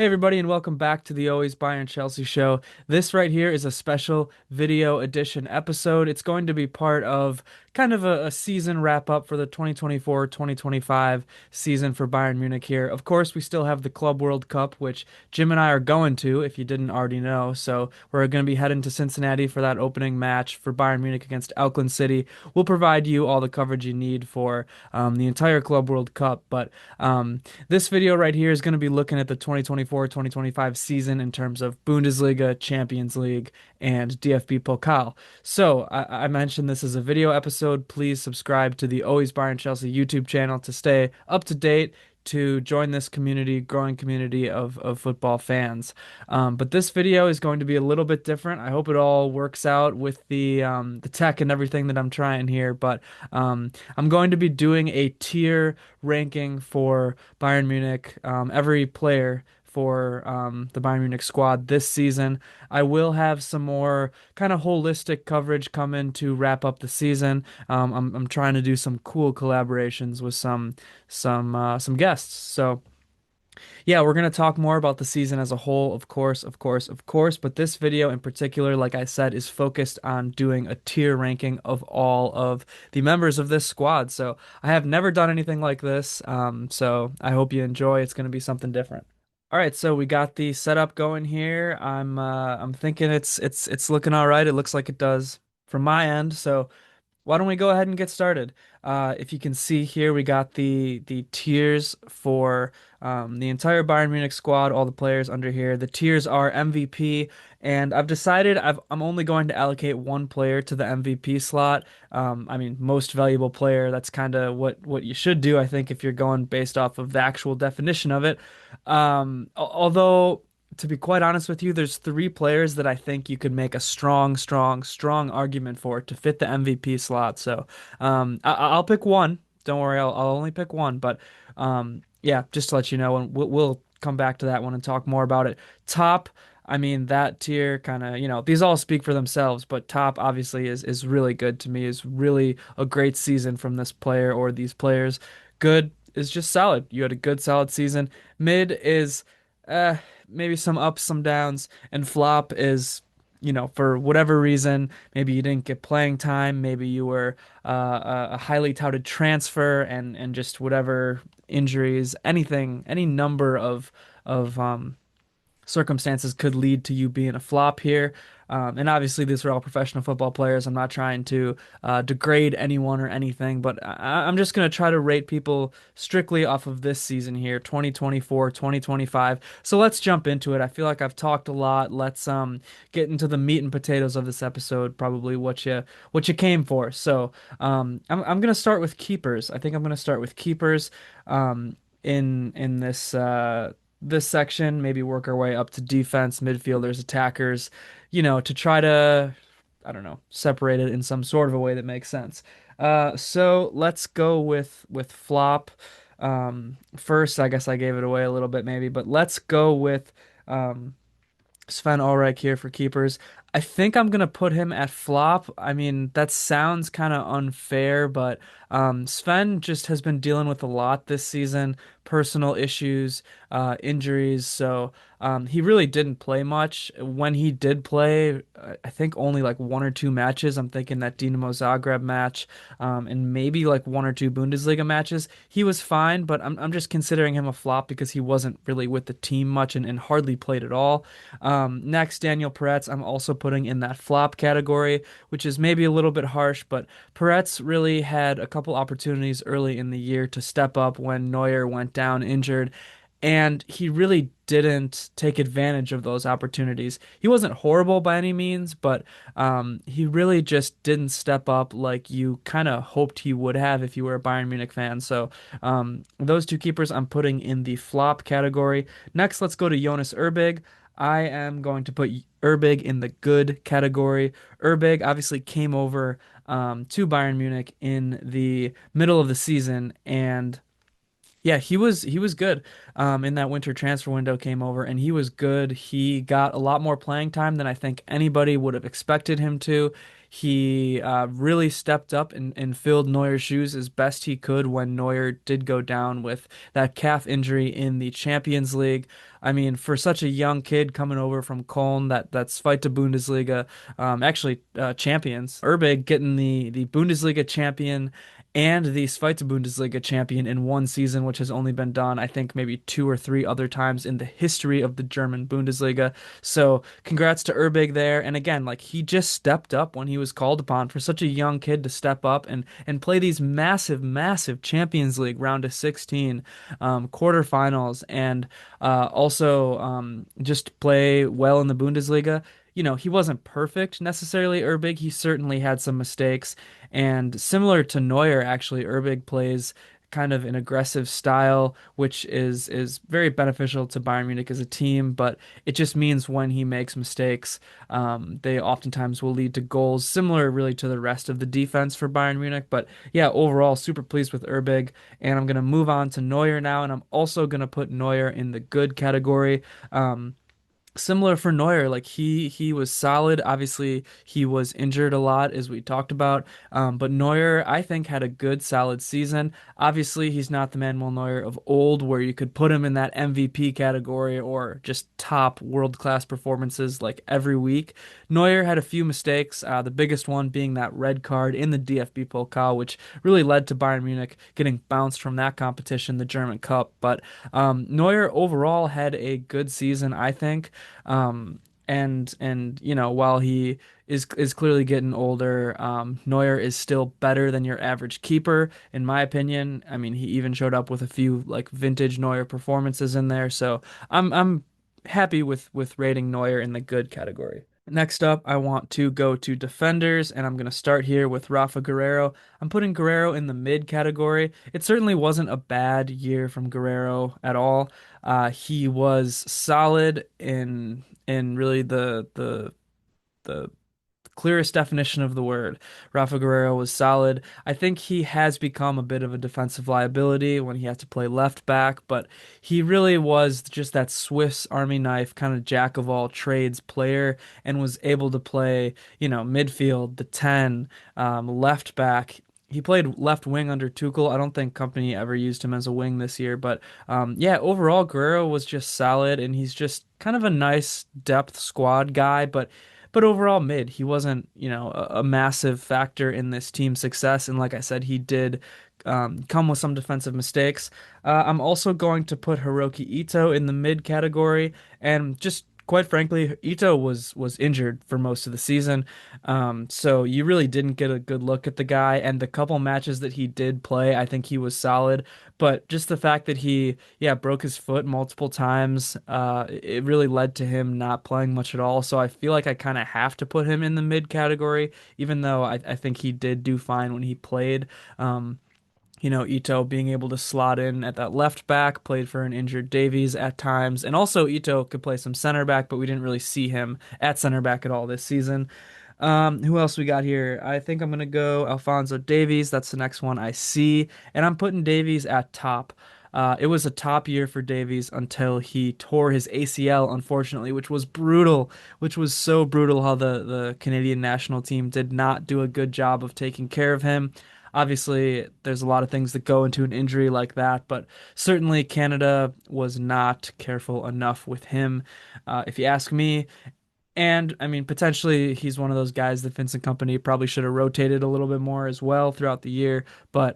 Hey everybody, and welcome back to the Always Bayern Chelsea show. This right here is a special video edition episode. It's going to be part of kind of a season wrap up for the 2024-2025 season for Bayern Munich here. Of course, we still have the Club World Cup, which Jim and I are going to, if you didn't already know. So we're going to be heading to Cincinnati for that opening match for Bayern Munich against Auckland City. We'll provide you all the coverage you need for the entire Club World Cup, but this video right here is going to be looking at the 2024-2025 season in terms of Bundesliga, Champions League, and DFB Pokal. So I mentioned this is a video episode. Please subscribe to the Always Bayern Chelsea YouTube channel to stay up to date, to join this community, growing community of football fans. But this video is going to be a little bit different. I hope it all works out with the tech and everything that I'm trying here. But I'm going to be doing a tier ranking for Bayern Munich, every player for the Bayern Munich squad this season. I will have some more kind of holistic coverage come in to wrap up the season. I'm trying to do some cool collaborations with some guests. So yeah, we're going to talk more about the season as a whole, of course, but this video in particular, like I said, is focused on doing a tier ranking of all of the members of this squad. So I have never done anything like this, so I hope you enjoy. It's going to be something different. All right, so we got the setup going here. I'm thinking it's looking all right. It looks like it does from my end. So why don't we go ahead and get started? If you can see here, we got the tiers for the entire Bayern Munich squad, all the players under here. The tiers are MVP, and I've decided I'm only going to allocate one player to the MVP slot. I mean, most valuable player. That's kind of what you should do, I think, if you're going based off of the actual definition of it. Although, to be quite honest with you, there's three players that I think you could make a strong argument for to fit the MVP slot. So I'll pick one. Don't worry, I'll only pick one. But yeah, just to let you know, and we'll come back to that one and talk more about it. Top, I mean, that tier kind of, these all speak for themselves, but top obviously is really good to me, is really a great season from this player or these players. Good is just solid. You had a good, solid season. Mid is uh maybe some ups, some downs, and flop is, for whatever reason, maybe you didn't get playing time, maybe you were a highly touted transfer, and just whatever injuries, anything, any number of circumstances could lead to you being a flop here. And obviously, these are all professional football players. I'm not trying to degrade anyone or anything, but I'm just going to try to rate people strictly off of this season here, 2024, 2025. So let's jump into it. I feel like I've talked a lot. Let's get into the meat and potatoes of this episode, probably what you came for. So I'm going to start with keepers. I think I'm going to start with keepers in this section, maybe work our way up to defense, midfielders, attackers, to try to, I don't know, separate it in some sort of a way that makes sense. So let's go with flop. First, I guess I gave it away a little bit maybe, but let's go with Sven Ulreich here for keepers. I think I'm gonna put him at flop. I mean, that sounds kind of unfair, but Sven just has been dealing with a lot this season, personal issues, injuries. So he really didn't play much. When he did play, I think only like one or two matches. I'm thinking that Dinamo Zagreb match, and maybe like one or two Bundesliga matches. He was fine, but I'm just considering him a flop because he wasn't really with the team much and hardly played at all. Next, Daniel Peretz, I'm also putting in that flop category, which is maybe a little bit harsh, but Peretz really had a couple opportunities early in the year to step up when Neuer went down injured, and he really didn't take advantage of those opportunities. He wasn't horrible by any means, but he really just didn't step up like you kind of hoped he would have if you were a Bayern Munich fan. So those two keepers I'm putting in the flop category. Next, let's go to Jonas Erbig. I am going to put Erbig in the good category. Erbig obviously came over to Bayern Munich in the middle of the season, and yeah, he was good. In that winter transfer window came over and he was good. He got a lot more playing time than I think anybody would have expected him to. He really stepped up and filled Neuer's shoes as best he could when Neuer did go down with that calf injury in the Champions League. I mean, for such a young kid coming over from Köln, that's Zweite Bundesliga, actually champions. Urbig getting the Bundesliga champion and the Zweite Bundesliga champion in one season, which has only been done, I think, maybe two or three other times in the history of the German Bundesliga. So, congrats to Urbig there. And again, like he just stepped up when he was called upon for such a young kid to step up and play these massive, massive Champions League round of 16 quarterfinals, and also just play well in the Bundesliga. He wasn't perfect necessarily, Urbig. He certainly had some mistakes. And similar to Neuer, actually, Urbig plays kind of an aggressive style, which is very beneficial to Bayern Munich as a team. But it just means when he makes mistakes, they oftentimes will lead to goals, similar really to the rest of the defense for Bayern Munich. But yeah, overall, super pleased with Urbig. And I'm going to move on to Neuer now, and I'm also going to put Neuer in the good category. Similar for Neuer, like he was solid. Obviously, he was injured a lot, as we talked about. But Neuer, I think, had a good, solid season. Obviously, he's not the Manuel Neuer of old, where you could put him in that MVP category or just top world-class performances like every week. Neuer had a few mistakes. The biggest one being that red card in the DFB Pokal, which really led to Bayern Munich getting bounced from that competition, the German Cup. But Neuer overall had a good season, I think. And while he is clearly getting older, Neuer is still better than your average keeper, in my opinion. I mean, he even showed up with a few like vintage Neuer performances in there, so I'm happy with rating Neuer in the good category. Next up, I want to go to defenders, and I'm going to start here with Rafa Guerreiro. I'm putting Guerreiro in the mid category. It certainly wasn't a bad year from Guerreiro at all. He was solid in really the clearest definition of the word. Rafa Guerreiro was solid. I think he has become a bit of a defensive liability when he has to play left back, but he really was just that Swiss Army knife kind of jack of all trades player and was able to play, midfield, the 10, left back. He played left wing under Tuchel. I don't think Company ever used him as a wing this year, but yeah, overall Guerrero was just solid, and he's just kind of a nice depth squad guy, but overall mid. He wasn't, a massive factor in this team's success, and like I said, he did come with some defensive mistakes. I'm also going to put Hiroki Ito in the mid category, and just quite frankly, Ito was injured for most of the season, so you really didn't get a good look at the guy. And the couple matches that he did play, I think he was solid. But just the fact that he, yeah, broke his foot multiple times, it really led to him not playing much at all. So I feel like I kind of have to put him in the mid category, even though I think he did do fine when he played. Ito being able to slot in at that left back, played for an injured Davies at times. And also, Ito could play some center back, but we didn't really see him at center back at all this season. Who else we got here? I think I'm going to go Alphonso Davies. That's the next one I see. And I'm putting Davies at top. It was a top year for Davies until he tore his ACL, unfortunately, which was brutal, which was so brutal how the Canadian national team did not do a good job of taking care of him. Obviously, there's a lot of things that go into an injury like that, but certainly Canada was not careful enough with him, if you ask me. And I mean, potentially he's one of those guys that Vincent Company probably should have rotated a little bit more as well throughout the year. But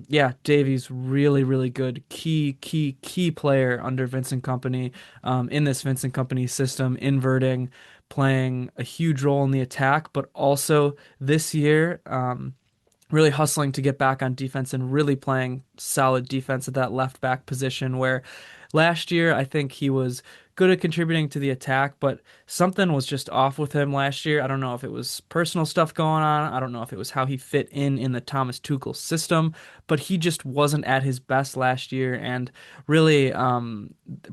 yeah, Davies really, really good, key player under Vincent Company, in this Vincent Company system, inverting, playing a huge role in the attack, but also this year. Really hustling to get back on defense and really playing solid defense at that left back position, where last year I think he was good at contributing to the attack, but something was just off with him last year. I don't know if it was personal stuff going on. I don't know if it was how he fit in the Thomas Tuchel system, but he just wasn't at his best last year, and really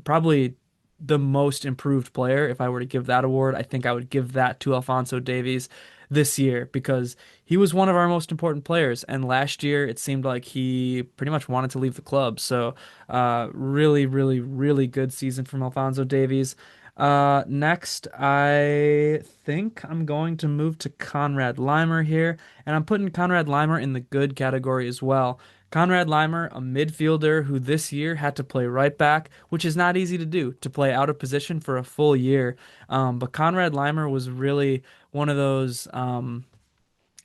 probably the most improved player. If I were to give that award, I think I would give that to Alphonso Davies this year, because he was one of our most important players. And last year, it seemed like he pretty much wanted to leave the club. So, really, really, really good season from Alphonso Davies. Next, I think I'm going to move to Conrad Leimer here, and I'm putting Conrad Leimer in the good category as well. Conrad Leimer, a midfielder who this year had to play right back, which is not easy to do, to play out of position for a full year. But Conrad Leimer was really one of those.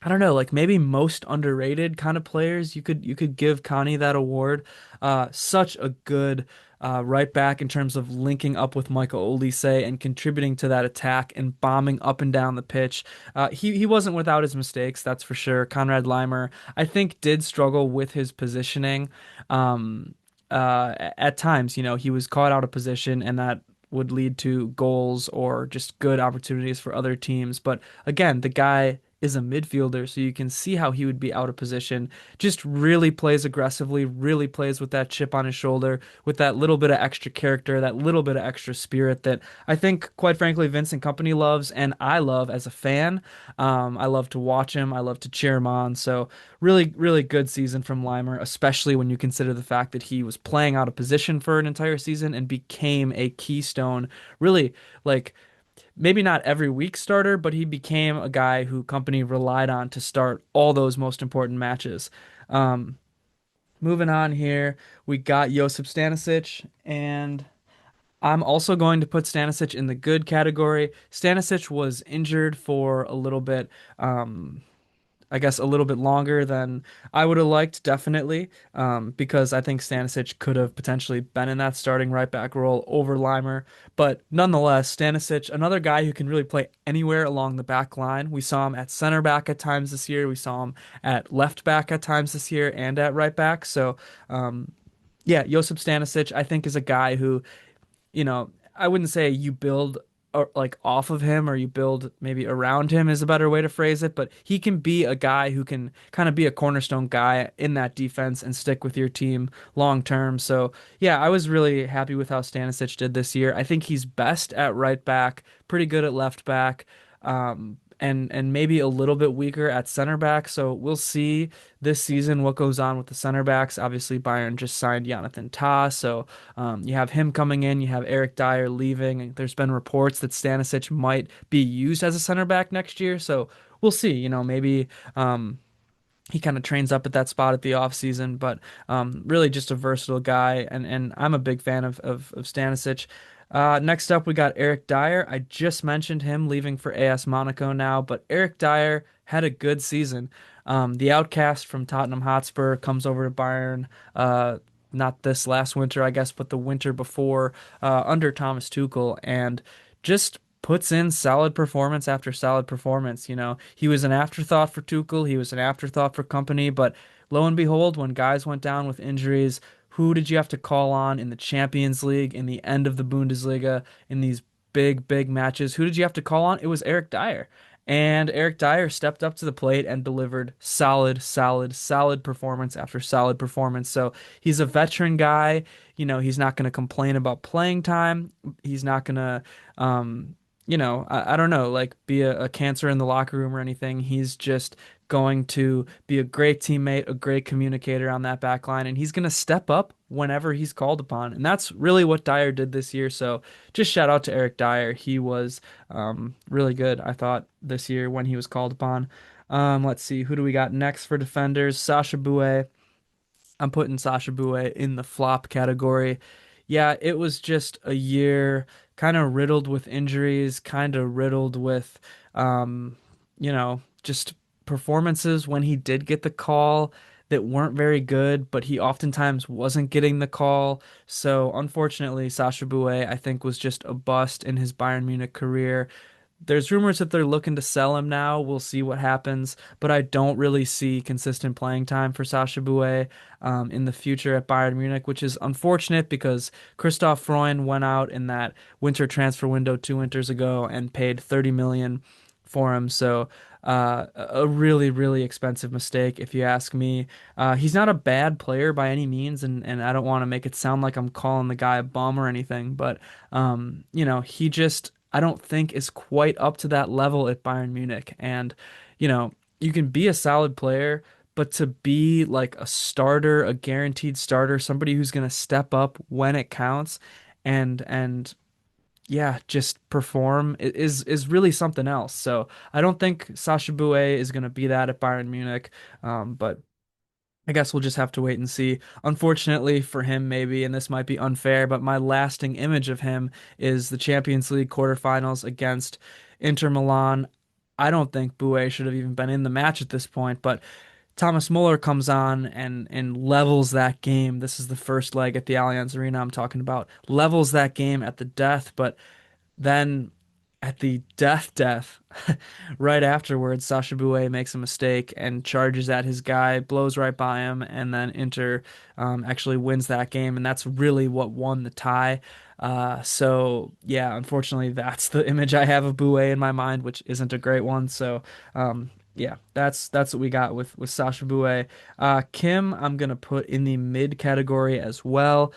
I don't know, like maybe most underrated kind of players. You could give Connie that award. Such a good right back in terms of linking up with Michael Olise and contributing to that attack and bombing up and down the pitch. He wasn't without his mistakes, that's for sure. Conrad Leimer, I think, did struggle with his positioning. At times, he was caught out of position, and that would lead to goals or just good opportunities for other teams. But again, the guy is a midfielder, so you can see how he would be out of position. Just really plays aggressively, really plays with that chip on his shoulder, with that little bit of extra character, that little bit of extra spirit that I think, quite frankly, Vincent Company loves and I love as a fan. I love to watch him, I love to cheer him on. So, really, really good season from Limer, especially when you consider the fact that he was playing out of position for an entire season and became a keystone, really like maybe not every week starter, but he became a guy who company relied on to start all those most important matches. Um, Moving on here, we got Josip Stanisic, and I'm also going to put Stanisic in the good category. Stanisic was injured for a little bit. I guess a little bit longer than I would have liked, definitely, because I think Stanisic could have potentially been in that starting right back role over Limer. But nonetheless, Stanisic, another guy who can really play anywhere along the back line. We saw him at center back at times this year. We saw him at left back at times this year and at right back. So, yeah, Josip Stanisic, I think, is a guy who I wouldn't say you build like off of him or you build maybe around him is a better way to phrase it, but he can be a guy who can kind of be a cornerstone guy in that defense and stick with your team long term. So, yeah, I was really happy with how Stanisic did this year. I think he's best at right back, pretty good at left back. And maybe a little bit weaker at center back. So we'll see this season what goes on with the center backs. Obviously, Bayern just signed Jonathan Tah, so you have him coming in. You have Eric Dyer leaving. There's been reports that Stanisic might be used as a center back next year. So we'll see. Maybe he kind of trains up at that spot at the offseason, but really just a versatile guy, and I'm a big fan of Stanisic. Next up, we got Eric Dyer. I just mentioned him leaving for AS Monaco now, but Eric Dyer had a good season. The outcast from Tottenham Hotspur comes over to Bayern, not this last winter, I guess, but the winter before, under Thomas Tuchel, and just puts in solid performance after solid performance. He was an afterthought for Tuchel, he was an afterthought for company, but lo and behold, when guys went down with injuries, who did you have to call on in the Champions League, in the end of the Bundesliga, in these big, big matches? Who did you have to call on? It was Eric Dyer. And Eric Dyer stepped up to the plate and delivered solid, solid, solid performance after solid performance. So he's a veteran guy. He's not going to complain about playing time. He's not going to, I don't know, like be a cancer in the locker room or anything. He's just going to be a great teammate, a great communicator on that back line, and he's going to step up whenever he's called upon. And that's really what Dyer did this year. So just shout out to Eric Dyer. He was really good, I thought, this year when he was called upon. Let's see, who do we got next for defenders? Sasha Bouet. I'm putting Sasha Bouet in the flop category. Yeah, it was just a year kind of riddled with injuries, kind of riddled with, just performances when he did get the call that weren't very good, but he oftentimes wasn't getting the call. So unfortunately, Sasha Bouet, I think, was just a bust in his Bayern Munich career. There's rumors that they're looking to sell him now. We'll see what happens, but I don't really see consistent playing time for Sasha Bouet in the future at Bayern Munich, which is unfortunate because Christoph Freund went out in that winter transfer window 2 winters ago and paid 30 million for him. So a really, really expensive mistake, if you ask me. He's not a bad player by any means, and I don't want to make it sound like I'm calling the guy a bum or anything, but he just I don't think is quite up to that level at Bayern Munich. And you can be a solid player, but to be like a starter, a guaranteed starter, somebody who's going to step up when it counts, and yeah, just perform is really something else. So I don't think Sasha Bouet is going to be that at Bayern Munich. But I guess we'll just have to wait and see. Unfortunately for him, maybe, and this might be unfair, but my lasting image of him is the Champions League quarterfinals against Inter Milan. I don't think Bouet should have even been in the match at this point, but Thomas Muller comes on and levels that game. This is the first leg at the Allianz Arena I'm talking about. Levels that game at the death, but then at the death, right afterwards, Sasha Bouet makes a mistake and charges at his guy, blows right by him, and then Inter actually wins that game, and that's really what won the tie. So yeah, unfortunately, that's the image I have of Bouet in my mind, which isn't a great one. So yeah, that's what we got with Sasha Bouet. Kim, I'm gonna put in the mid category as well.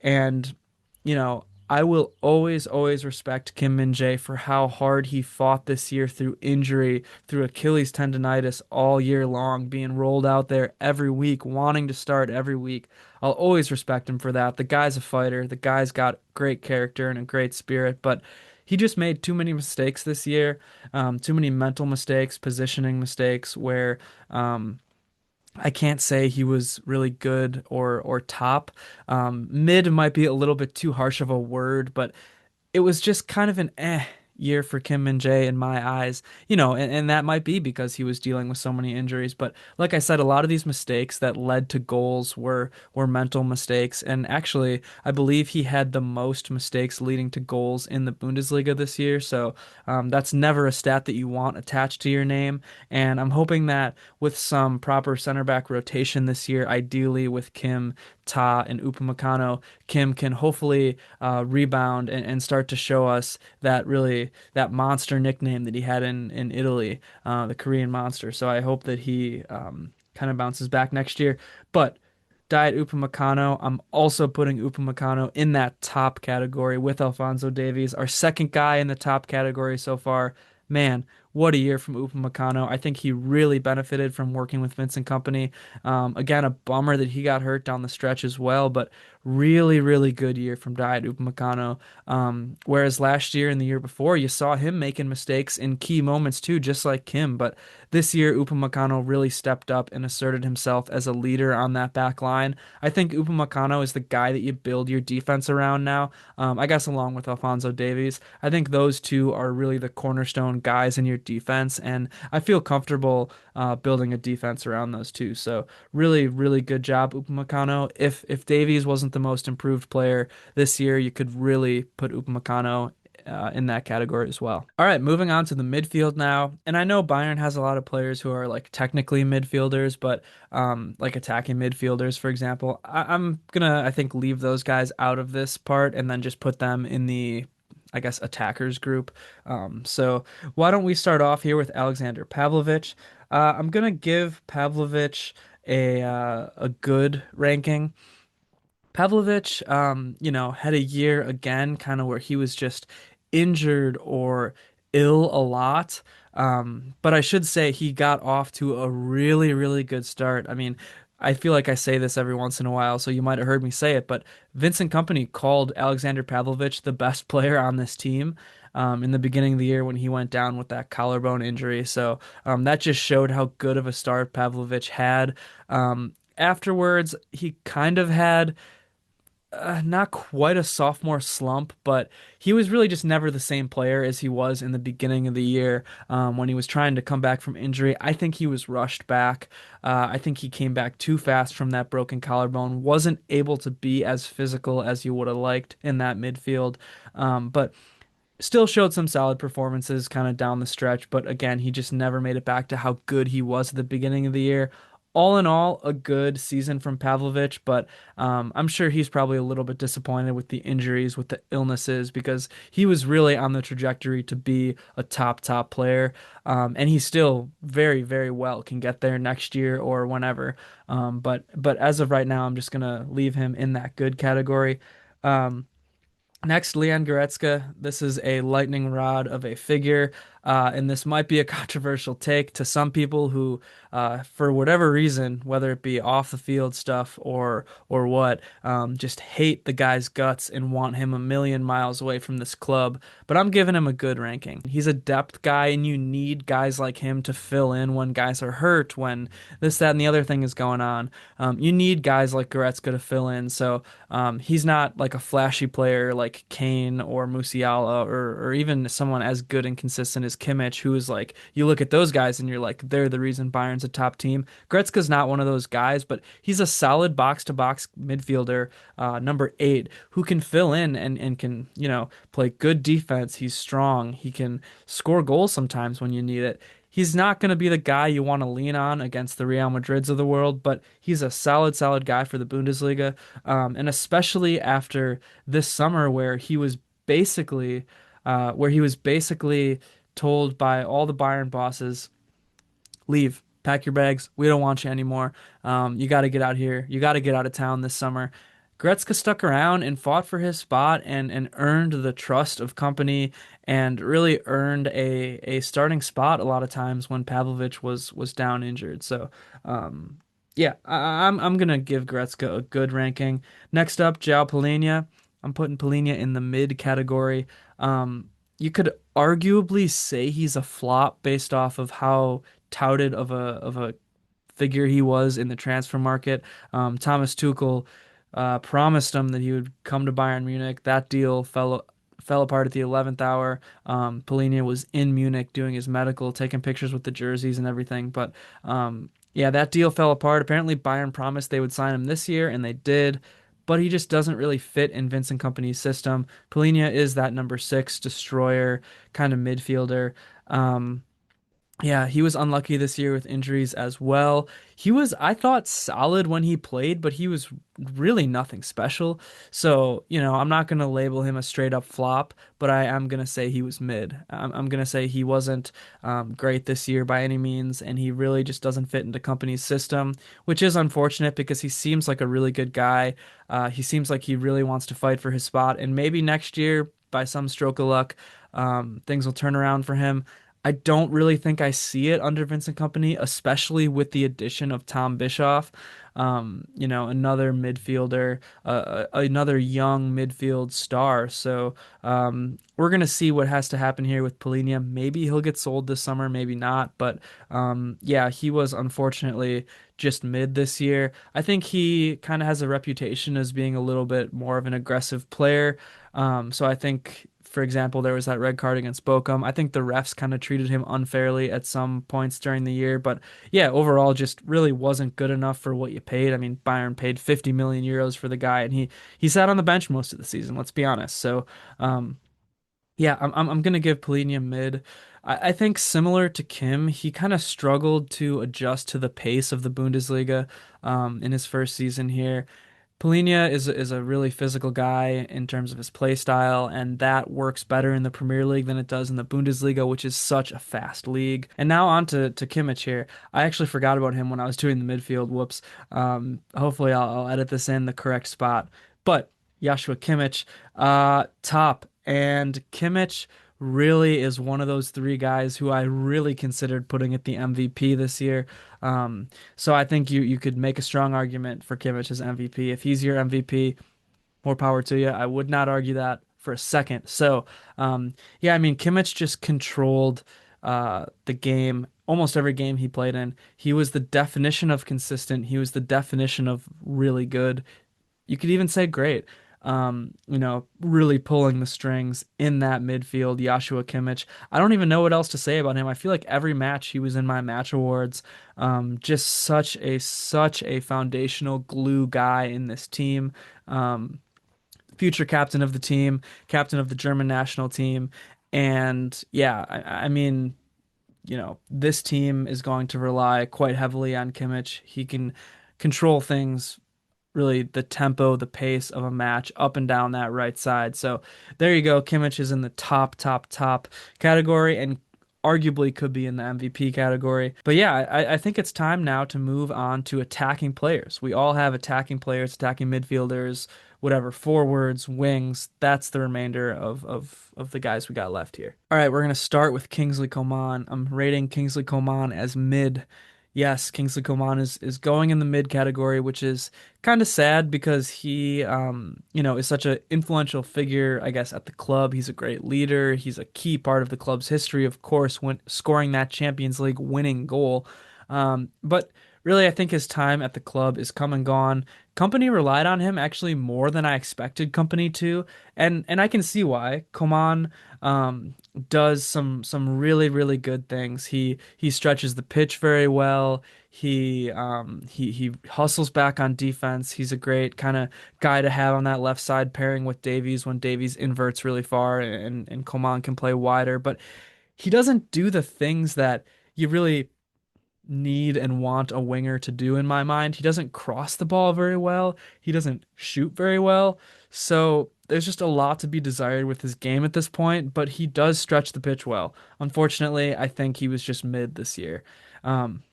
And, you know, I will always respect Kim Min-jae for how hard he fought this year through injury, through Achilles tendonitis all year long, being rolled out there every week, wanting to start every week. I'll always respect him for that. The guy's a fighter. The guy's got great character and a great spirit, but he just made too many mistakes this year, too many mental mistakes, positioning mistakes where I can't say he was really good or top. Mid might be a little bit too harsh of a word, but it was just kind of an year for Kim Min Jae in my eyes, and that might be because he was dealing with so many injuries. But like I said, a lot of these mistakes that led to goals were mental mistakes. And actually, I believe he had the most mistakes leading to goals in the Bundesliga this year. So that's never a stat that you want attached to your name. And I'm hoping that with some proper center back rotation this year, ideally with Kim, Ta, and Upamecano, Kim can hopefully rebound and start to show us that monster nickname that he had in Italy, the Korean monster. So I hope that he kind of bounces back next year. But Diet Upamecano, I'm also putting Upamecano in that top category with Alphonso Davies, our second guy in the top category so far. Man, what a year from Upamecano. I think he really benefited from working with Vincent Company. Again, a bummer that he got hurt down the stretch as well, but really good year from Diet Upamecano. Whereas last year and the year before, you saw him making mistakes in key moments too, just like Kim. But this year, Upamecano really stepped up and asserted himself as a leader on that back line. I think Upamecano is the guy that you build your defense around now. I guess along with Alphonso Davies, I think those two are really the cornerstone guys in your defense, and I feel comfortable building a defense around those two. So really good job, Upamecano. If Davies wasn't the most improved player this year, you could really put Upamecano in that category as well. All right, moving on to the midfield now. And I know Bayern has a lot of players who are like technically midfielders, but like attacking midfielders, for example. I'm gonna, I think, leave those guys out of this part and then just put them in the, I guess, attackers group. So why don't we start off here with Alexander Pavlovich? I'm gonna give Pavlovich a good ranking. Pavlovich, had a year again, kind of where he was just injured or ill a lot. But I should say he got off to a really good start. I mean, I feel like I say this every once in a while, so you might have heard me say it, but Vincent Company called Alexander Pavlovich the best player on this team. In the beginning of the year when he went down with that collarbone injury. So that just showed how good of a start Pavlovich had. Afterwards, he kind of had not quite a sophomore slump, but he was really just never the same player as he was in the beginning of the year when he was trying to come back from injury. I think he was rushed back. I think he came back too fast from that broken collarbone, wasn't able to be as physical as you would have liked in that midfield. But still showed some solid performances kind of down the stretch, but again, he just never made it back to how good he was at the beginning of the year. All in all, a good season from Pavlovich, but I'm sure he's probably a little bit disappointed with the injuries, with the illnesses, because he was really on the trajectory to be a top player, and he still very well can get there next year or whenever. But as of right now, I'm just gonna leave him in that good category. Um, Next, Leon Goretzka. This is a lightning rod of a figure. And this might be a controversial take to some people who, for whatever reason, whether it be off the field stuff or what, just hate the guy's guts and want him a million miles away from this club. But I'm giving him a good ranking. He's a depth guy, and you need guys like him to fill in when guys are hurt, when this, that, and the other thing is going on. You need guys like Goretzka to fill in. So he's not like a flashy player like Kane or Musiala or even someone as good and consistent as Kimmich, who is like, you look at those guys and you're like, they're the reason Bayern's a top team. Goretzka's not one of those guys, but he's a solid box to box midfielder, number eight, who can fill in and can, play good defense. He's strong. He can score goals sometimes when you need it. He's not going to be the guy you want to lean on against the Real Madrids of the world, but he's a solid, solid guy for the Bundesliga. And especially after this summer where he was basically told by all the Bayern bosses, leave, pack your bags. We don't want you anymore. You got to get out here. You got to get out of town this summer. Gretzka stuck around and fought for his spot and earned the trust of company and really earned a starting spot a lot of times when Pavlovich was down injured. So, yeah, I'm gonna give Gretzka a good ranking. Next up, João Palhinha. I'm putting Palhinha in the mid category. You could arguably say he's a flop based off of how touted of a figure he was in the transfer market. Thomas Tuchel promised him that he would come to Bayern Munich. That deal fell apart at the 11th hour. Polina was in Munich doing his medical, taking pictures with the jerseys and everything. But yeah, that deal fell apart. Apparently, Bayern promised they would sign him this year, and they did. But he just doesn't really fit in Vincent Kompany's system. Polina is that number six destroyer kind of midfielder. Um, yeah, he was unlucky this year with injuries as well. He was, I thought, solid when he played, but he was really nothing special. So, I'm not going to label him a straight up flop, but I am going to say he was mid. I'm going to say he wasn't great this year by any means, and he really just doesn't fit into Company's system, which is unfortunate because he seems like a really good guy. He seems like he really wants to fight for his spot, and maybe next year, by some stroke of luck, things will turn around for him. I don't really think I see it under Vincent Company, especially with the addition of Tom Bischoff, another midfielder, another young midfield star. So we're gonna see what has to happen here with Polina. Maybe he'll get sold this summer, maybe not. But yeah, he was unfortunately just mid this year. I think he kind of has a reputation as being a little bit more of an aggressive player. So I think, for example, there was that red card against Bochum. I think the refs kind of treated him unfairly at some points during the year, but yeah, overall just really wasn't good enough for what you paid. I mean, Bayern paid 50 million euros for the guy, and he sat on the bench most of the season, let's be honest. So, yeah, I'm gonna give Polina mid. I think similar to Kim, he kind of struggled to adjust to the pace of the Bundesliga in his first season here. Polina is a really physical guy in terms of his play style, and that works better in the Premier League than it does in the Bundesliga, which is such a fast league. And now on to Kimmich here. I actually forgot about him when I was doing the midfield. Whoops. Hopefully I'll edit this in the correct spot. But Joshua Kimmich, top. And Kimmich really is one of those three guys who I really considered putting at the MVP this year. So I think you could make a strong argument for Kimmich as MVP. If he's your MVP, more power to you. I would not argue that for a second. So yeah, I mean Kimmich just controlled the game. Almost every game he played in, he was the definition of consistent. He was the definition of really good. You could even say great. Really pulling the strings in that midfield, Joshua Kimmich. I don't even know what else to say about him. I feel like every match he was in my match awards. Just such a foundational glue guy in this team. Future captain of the team, captain of the German national team. And yeah, I mean, this team is going to rely quite heavily on Kimmich. He can control things, really the tempo, the pace of a match up and down that right side. So there you go. Kimmich is in the top category and arguably could be in the MVP category. But yeah, I think it's time now to move on to attacking players. We all have attacking players, attacking midfielders, whatever, forwards, wings. That's the remainder of the guys we got left here. All right, we're gonna start with Kingsley Coman. I'm rating Kingsley Coman as mid. Yes, Kingsley Coman is going in the mid category, which is kind of sad because he, is such an influential figure, I guess, at the club. He's a great leader. He's a key part of the club's history, of course, when scoring that Champions League winning goal. But really, I think his time at the club is come and gone. Company relied on him actually more than I expected Company to, and I can see why. Coman does some really good things. He stretches the pitch very well. He hustles back on defense. He's a great kind of guy to have on that left side pairing with Davies when Davies inverts really far and Coman can play wider. But he doesn't do the things that you really need and want a winger to do in my mind. He doesn't cross the ball very well. He doesn't shoot very well. So there's just a lot to be desired with his game at this point, but he does stretch the pitch well. Unfortunately, I think he was just mid this year. Um,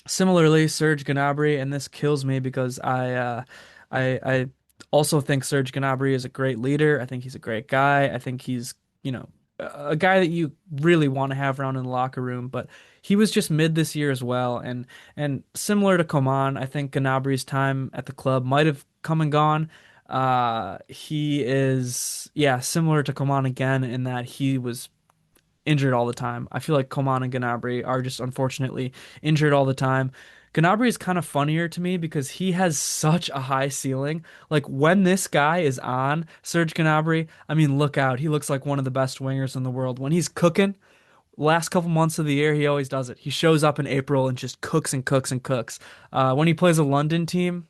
Similarly, Serge Gnabry, and this kills me because I also think Serge Gnabry is a great leader. I think he's a great guy. I think he's, a guy that you really want to have around in the locker room, but he was just mid this year as well. And similar to Coman, I think Gnabry's time at the club might have come and gone. He is, yeah, similar to Coman again in that he was injured all the time. I feel like Coman and Gnabry are just unfortunately injured all the time. Gnabry is kind of funnier to me because he has such a high ceiling. Like when this guy is on, Serge Gnabry, I mean, look out. He looks like one of the best wingers in the world. When he's cooking, last couple months of the year, he always does it. He shows up in April and just cooks and cooks and cooks. When he plays a London team,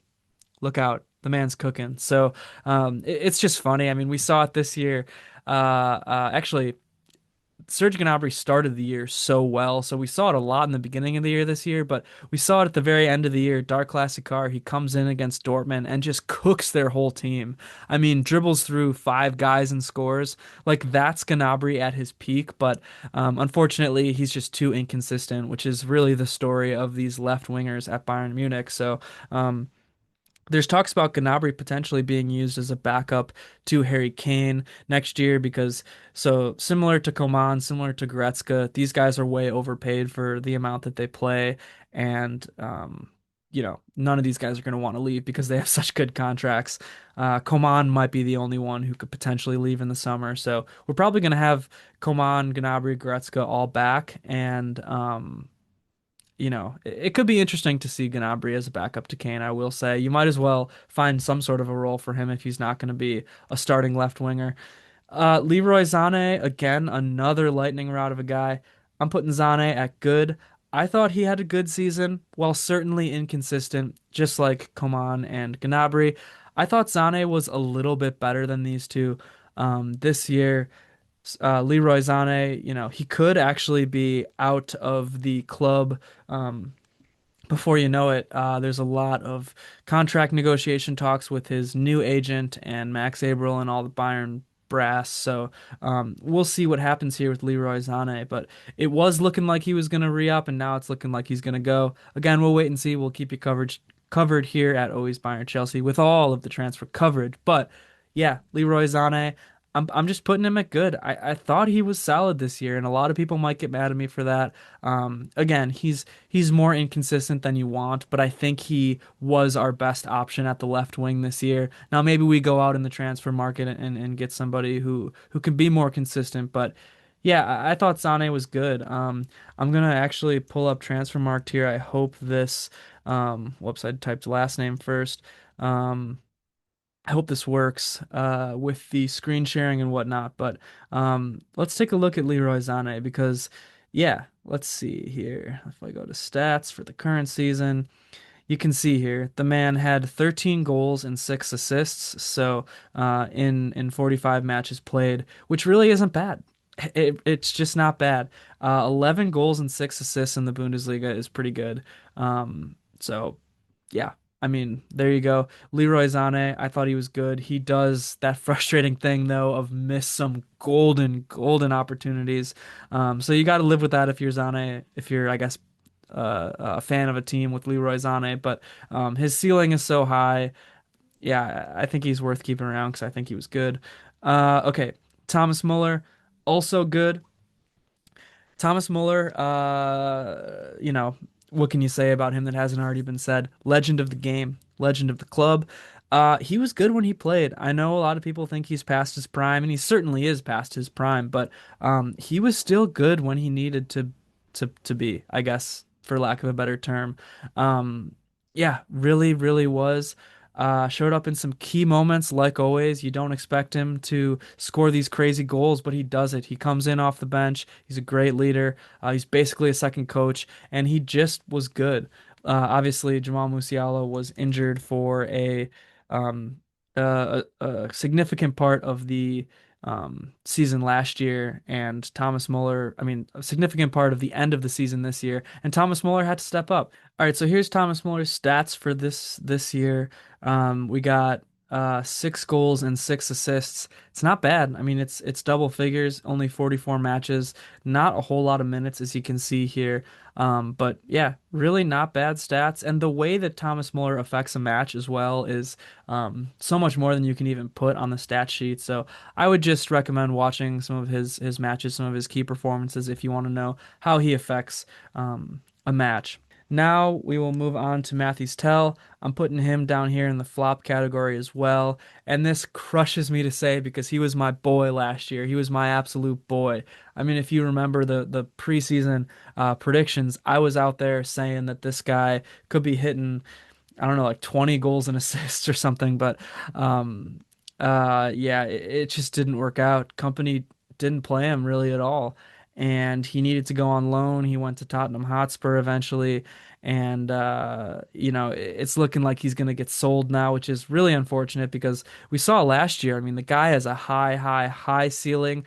look out. The man's cooking. So it's just funny. I mean, we saw it this year. Actually, Serge Gnabry started the year so well, so we saw it a lot in the beginning of the year this year, but we saw it at the very end of the year. Dark Classic car, he comes in against Dortmund and just cooks their whole team. I mean, dribbles through five guys and scores. Like that's Gnabry at his peak, but unfortunately, he's just too inconsistent, which is really the story of these left wingers at Bayern Munich. So. There's talks about Gnabry potentially being used as a backup to Harry Kane next year because so similar to Coman, similar to Goretzka, these guys are way overpaid for the amount that they play, and none of these guys are going to want to leave because they have such good contracts. Coman might be the only one who could potentially leave in the summer, so we're probably going to have Coman, Gnabry, Goretzka all back, and it could be interesting to see Gnabry as a backup to Kane. I will say you might as well find some sort of a role for him if he's not going to be a starting left winger. Leroy Sané, again, another lightning rod of a guy. I'm putting Sané at good. I thought he had a good season, while certainly inconsistent, just like Coman and Gnabry. I thought Sané was a little bit better than these two this year. Leroy Sané, he could actually be out of the club before you know it. There's a lot of contract negotiation talks with his new agent and Max Abril and all the Bayern brass. So we'll see what happens here with Leroy Sané. But it was looking like he was going to re-up, and now it's looking like he's going to go. Again, we'll wait and see. We'll keep you covered here at Always Bayern Chelsea with all of the transfer coverage. But yeah, Leroy Sané. I'm just putting him at good. I thought he was solid this year, and a lot of people might get mad at me for that. Again, he's more inconsistent than you want, but I think he was our best option at the left wing this year. Now maybe we go out in the transfer market and get somebody who can be more consistent, but yeah, I thought Sane was good. I'm gonna actually pull up Transfermarkt here. I hope this whoops, I typed last name first. Um, I hope this works with the screen sharing and whatnot. But let's take a look at Leroy Sané because, yeah, let's see here. If I go to stats for the current season, you can see here the man had 13 goals and 6 assists. So in 45 matches played, which really isn't bad. It's just not bad. 11 goals and 6 assists in the Bundesliga is pretty good. So yeah, I mean, there you go. Leroy Sané, I thought he was good. He does that frustrating thing though of miss some golden opportunities. So you got to live with that if you're Sané, if you're, I guess, a fan of a team with Leroy Sané. But his ceiling is so high. yeah, I think he's worth keeping around because I think he was good. Okay, Thomas Muller, also good. Thomas Muller, what can you say about him that hasn't already been said? Legend of the game, legend of the club. He was good when he played. I know a lot of people think he's past his prime, and he certainly is past his prime, but he was still good when he needed to be, I guess, for lack of a better term. Yeah, really, really was. Showed up in some key moments, like always. You don't expect him to score these crazy goals, but he does it. He comes in off the bench. He's a great leader. He's basically a second coach, and he just was good. Obviously, Jamal Musiala was injured for um, a significant part of the season last year, and Thomas Muller, I mean, a significant part of the end of the season this year, and Thomas Muller had to step up. All right, so here's Thomas Muller's stats for this year. We got 6 goals and 6 assists. It's not bad. I mean, it's double figures, only 44 matches, not a whole lot of minutes as you can see here. But yeah, really not bad stats. And the way that Thomas Muller affects a match as well is so much more than you can even put on the stat sheet. So I would just recommend watching some of his matches, some of his key performances if you want to know how he affects a match. Now we will move on to Matthews Tell. I'm putting him down here in the flop category as well. And this crushes me to say because he was my boy last year. He was my absolute boy. I mean, if you remember the preseason predictions, I was out there saying that this guy could be hitting, I don't know, like 20 goals and assists or something. But yeah, it just didn't work out. Company didn't play him really at all. And he needed to go on loan. He went to Tottenham Hotspur eventually. And, it's looking like he's going to get sold now, which is really unfortunate because we saw last year. I mean, the guy has a high, high, high ceiling,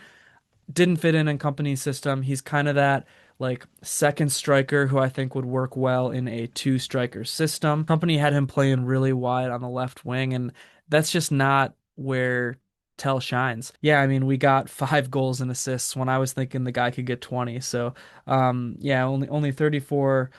didn't fit in company's system. He's kind of that like second striker who I think would work well in a two striker system. Company had him playing really wide on the left wing, and that's just not where Tell shines. Yeah, I mean, we got 5 goals and assists when I was thinking the guy could get 20. So, yeah, only 34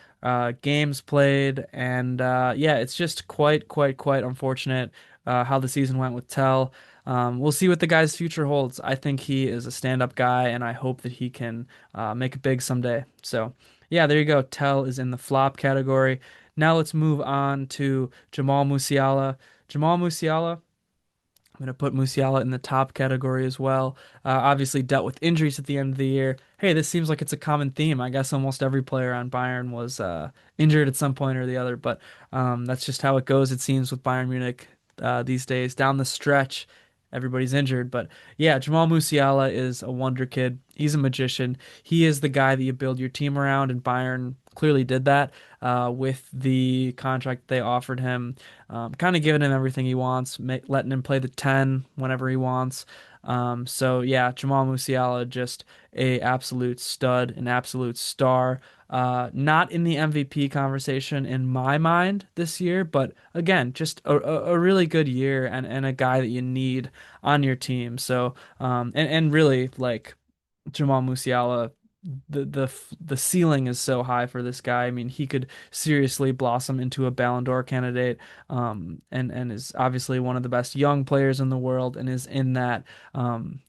games played, and yeah, it's just quite unfortunate how the season went with Tell. We'll see what the guy's future holds. I think he is a stand-up guy, and I hope that he can make it big someday. So, yeah, there you go. Tell is in the flop category. Now let's move on to Jamal Musiala. Jamal Musiala, I'm going to put Musiala in the top category as well. Obviously, dealt with injuries at the end of the year. Hey, this seems like it's a common theme. I guess almost every player on Bayern was injured at some point or the other, but that's just how it goes, it seems, with Bayern Munich these days. Down the stretch, everybody's injured. But yeah, Jamal Musiala is a wonder kid. He's a magician. He is the guy that you build your team around, and Bayern clearly did that with the contract they offered him, kind of giving him everything he wants, letting him play the 10 whenever he wants. So yeah, Jamal Musiala, just a absolute stud, an absolute star. Not in the MVP conversation in my mind this year, but again, just a really good year and a guy that you need on your team. So, and really like Jamal Musiala, the ceiling is so high for this guy. I mean, he could seriously blossom into a Ballon d'Or candidate, and is obviously one of the best young players in the world, and is in that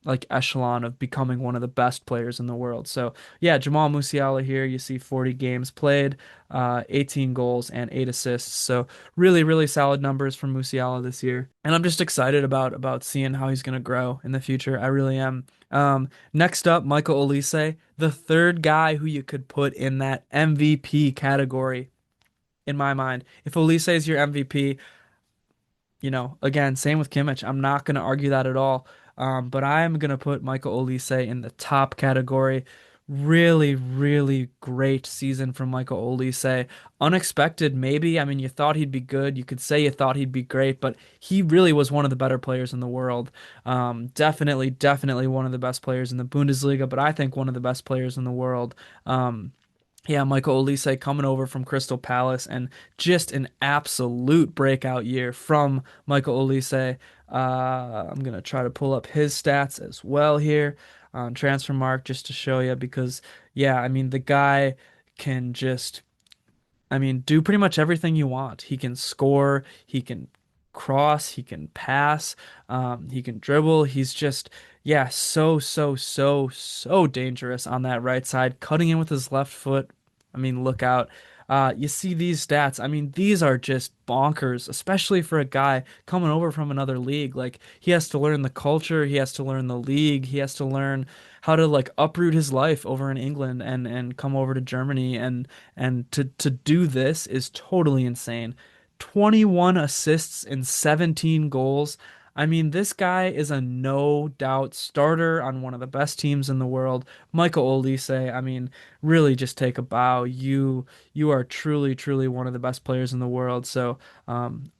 like echelon of becoming one of the best players in the world. So yeah, Jamal Musiala here. You see 40 games played, 18 goals and 8 assists. So really, really solid numbers from Musiala this year, and I'm just excited about seeing how he's gonna grow in the future. I really am. Next up, Michael Olise, the third guy who you could put in that MVP category in my mind. If Olise is your MVP, again, same with Kimmich. I'm not going to argue that at all. But I am going to put Michael Olise in the top category. Really, really great season from Michael Olise. Unexpected, maybe. I mean, you thought he'd be good. You could say you thought he'd be great, but he really was one of the better players in the world. Definitely one of the best players in the Bundesliga, but I think one of the best players in the world. Yeah, Michael Olise coming over from Crystal Palace, and just an absolute breakout year from Michael Olise. I'm gonna try to pull up his stats as well here on Transfermarkt just to show you because yeah, I mean the guy can just, I mean, do pretty much everything you want. He can score, he can cross, he can pass, he can dribble. He's just, yeah, so dangerous on that right side, cutting in with his left foot. I mean, look out. You see these stats. I mean, these are just bonkers, especially for a guy coming over from another league. Like, he has to learn the culture, he has to learn the league, he has to learn how to like uproot his life over in England and come over to Germany and to do this is totally insane. 21 assists and 17 goals. I mean, this guy is a no doubt starter on one of the best teams in the world. Michael Olise, I mean, really just take a bow. You are truly one of the best players in the world. So,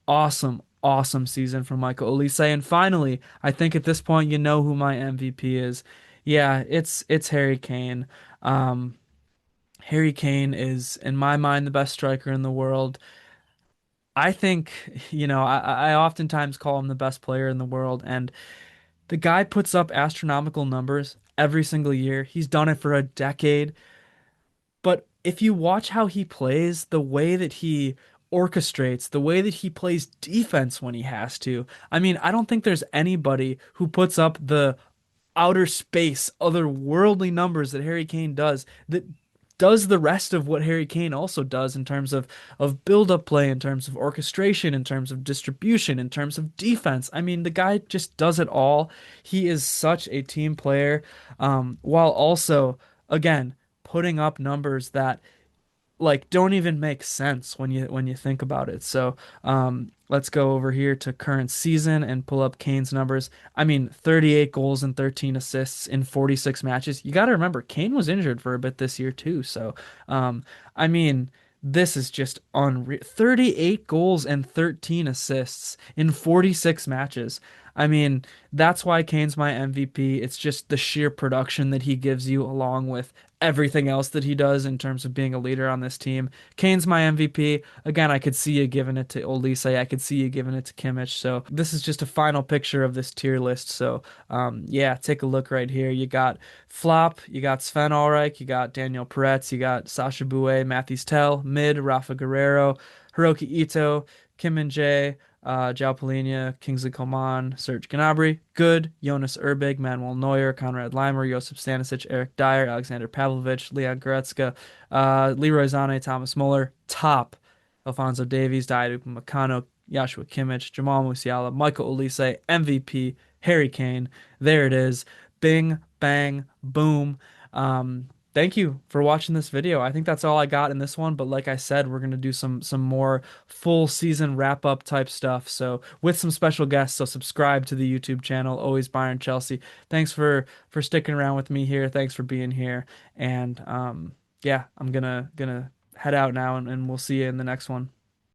awesome season from Michael Olise. And finally, I think at this point you know who my MVP is. Yeah, it's Harry Kane. Um, Harry Kane is, in my mind, the best striker in the world. I think, I oftentimes call him the best player in the world, and the guy puts up astronomical numbers every single year. He's done it for a decade. But if you watch how he plays, the way that he orchestrates, the way that he plays defense when he has to, I mean, I don't think there's anybody who puts up the outer space, otherworldly numbers that Harry Kane that does the rest of what Harry Kane also does in terms of build-up play, in terms of orchestration, in terms of distribution, in terms of defense. I mean, the guy just does it all. He is such a team player, while also, again, putting up numbers that like don't even make sense when you think about it. So let's go over here to current season and pull up Kane's numbers. I mean, 38 goals and 13 assists in 46 matches. You got to remember, Kane was injured for a bit this year too. So I mean, this is just unreal. 38 goals and 13 assists in 46 matches. I mean, that's why Kane's my MVP. It's just the sheer production that he gives you, along with everything else that he does in terms of being a leader on this team. Kane's my MVP. Again, I could see you giving it to Olise. I could see you giving it to Kimmich. So this is just a final picture of this tier list. So yeah, take a look right here. You got Flop, you got Sven Ulreich, you got Daniel Peretz, you got Sasha Bouet, Matthews Tell, Mid, Rafa Guerrero, Hiroki Ito, Kim Min Jae, João Palhinha, Kingsley Coman, Serge Gnabry, Good, Jonas Erbig, Manuel Neuer, Konrad Leimer, Josip Stanisic, Eric Dyer, Alexander Pavlovich, Leon Goretzka, Leroy Sané, Thomas Muller, top, Alphonso Davies, Dayot Upamecano, Joshua Kimmich, Jamal Musiala, Michael Olise, MVP, Harry Kane. There it is. Bing, bang, boom. Thank you for watching this video. I think that's all I got in this one, but like I said, we're gonna do some more full season wrap up type stuff. So with some special guests, so subscribe to the YouTube channel, Always Bayern Chelsea. Thanks for sticking around with me here. Thanks for being here. And yeah, I'm gonna head out now and we'll see you in the next one.